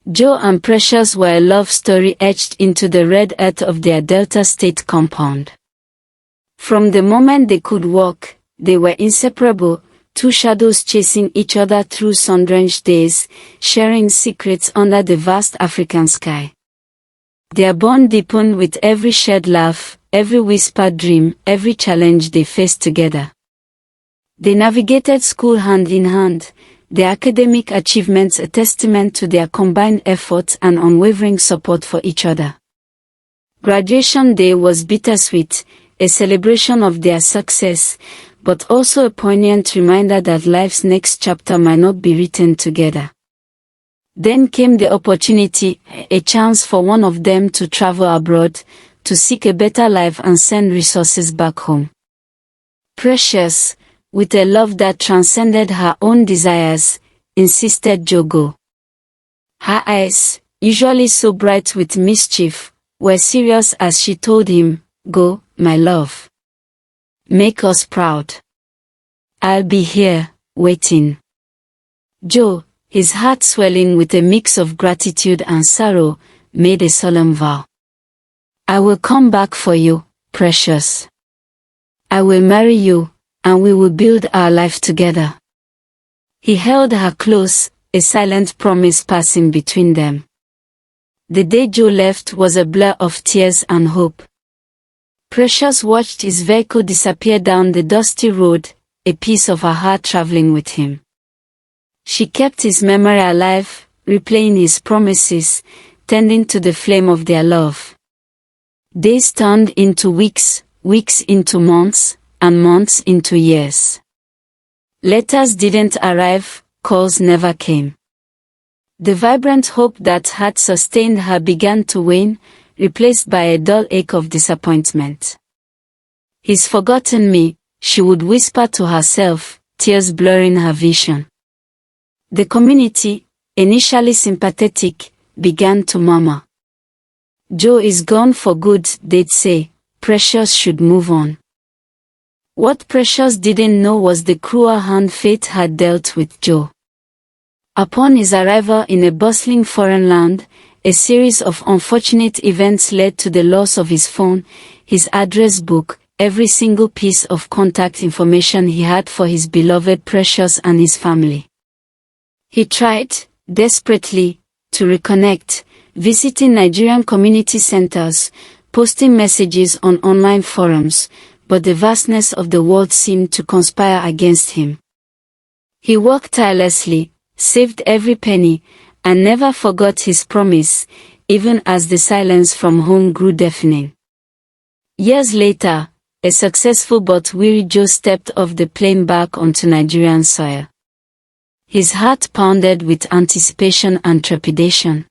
Joe and Precious were a love story etched into the red earth of their Delta State compound. From the moment they could walk, they were inseparable, two shadows chasing each other through sun-drenched days, sharing secrets under the vast African sky. Their bond deepened with every shared laugh, every whispered dream, every challenge they faced together. They navigated school hand in hand, their academic achievements a testament to their combined efforts and unwavering support for each other. Graduation day was bittersweet, a celebration of their success, but also a poignant reminder that life's next chapter might not be written together. Then came the opportunity, a chance for one of them to travel abroad, to seek a better life and send resources back home. Precious, with a love that transcended her own desires, insisted Joe go. Her eyes, usually so bright with mischief, were serious as she told him, "Go, my love. Make us proud. I'll be here, waiting." Joe, his heart swelling with a mix of gratitude and sorrow, made a solemn vow. "I will come back for you, Precious. I will marry you, and we will build our life together." He held her close, a silent promise passing between them. The day Joe left was a blur of tears and hope. Precious watched his vehicle disappear down the dusty road, a piece of her heart traveling with him. She kept his memory alive, replaying his promises, tending to the flame of their love. Days turned into weeks, weeks into months, and months into years. Letters didn't arrive, calls never came. The vibrant hope that had sustained her began to wane, replaced by a dull ache of disappointment. "He's forgotten me," she would whisper to herself, tears blurring her vision. The community, initially sympathetic, began to murmur. "Joe is gone for good," they'd say. "Precious should move on." What Precious didn't know was the cruel hand fate had dealt with Joe. Upon his arrival in a bustling foreign land, a series of unfortunate events led to the loss of his phone, his address book, every single piece of contact information he had for his beloved Precious and his family. He tried, desperately, to reconnect, visiting Nigerian community centers, posting messages on online forums, but the vastness of the world seemed to conspire against him. He worked tirelessly, saved every penny, and never forgot his promise, even as the silence from home grew deafening. Years later, a successful but weary Joe stepped off the plane back onto Nigerian soil. His heart pounded with anticipation and trepidation.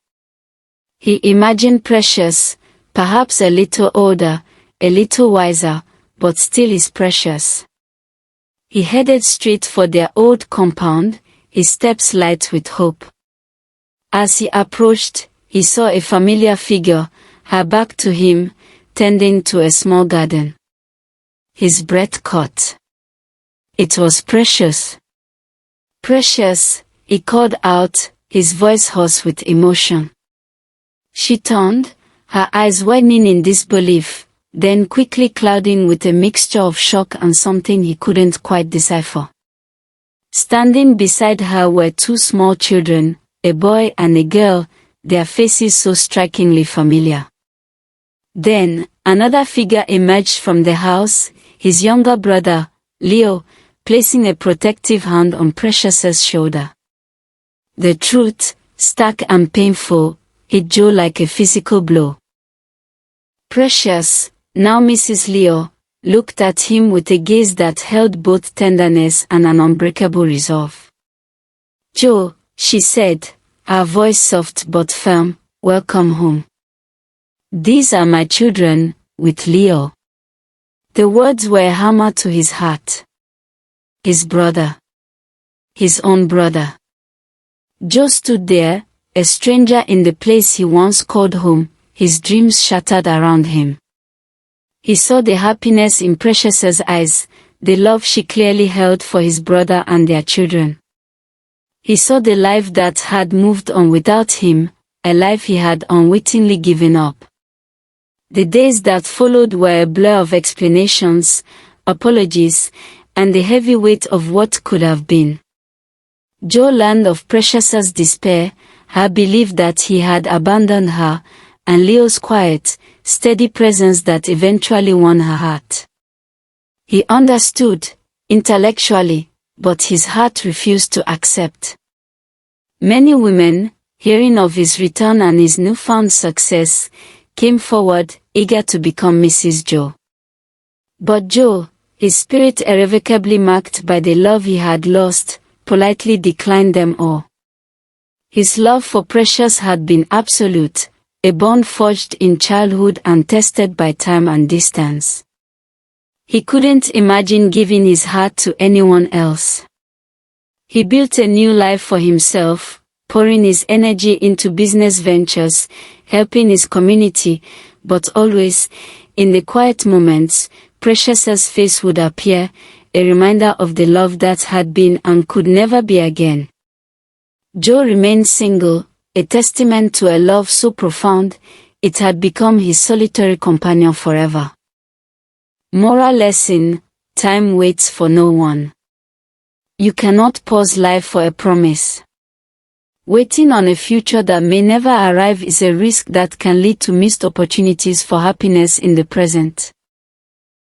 He imagined Precious, perhaps a little older, a little wiser, but still his Precious. He headed straight for their old compound, his steps light with hope. As he approached, he saw a familiar figure, her back to him, tending to a small garden. His breath caught. It was Precious. "Precious," he called out, his voice hoarse with emotion. She turned, her eyes widening in disbelief, then quickly clouding with a mixture of shock and something he couldn't quite decipher. Standing beside her were two small children, a boy and a girl, their faces so strikingly familiar. Then, another figure emerged from the house, his younger brother, Leo, placing a protective hand on Precious's shoulder. The truth, stark and painful, hit Joe like a physical blow. Precious, now Mrs. Leo, looked at him with a gaze that held both tenderness and an unbreakable resolve. "Joe," she said, her voice soft but firm, "welcome home. These are my children, with Leo." The words were a hammer to his heart. His brother. His own brother. Joe stood there, a stranger in the place he once called home, his dreams shattered around him. He saw the happiness in Precious's eyes, the love she clearly held for his brother and their children. He saw the life that had moved on without him, a life he had unwittingly given up. The days that followed were a blur of explanations, apologies, and the heavy weight of what could have been. Joe learned of Precious's despair, her belief that he had abandoned her, and Leo's quiet, steady presence that eventually won her heart. He understood, intellectually, but his heart refused to accept. Many women, hearing of his return and his newfound success, came forward, eager to become Mrs. Joe. But Joe, his spirit irrevocably marked by the love he had lost, politely declined them all. His love for Precious had been absolute, a bond forged in childhood and tested by time and distance. He couldn't imagine giving his heart to anyone else. He built a new life for himself, pouring his energy into business ventures, helping his community, but always, in the quiet moments, Precious's face would appear, a reminder of the love that had been and could never be again. Joe remained single, a testament to a love so profound, it had become his solitary companion forever. Moral lesson: time waits for no one. You cannot pause life for a promise. Waiting on a future that may never arrive is a risk that can lead to missed opportunities for happiness in the present.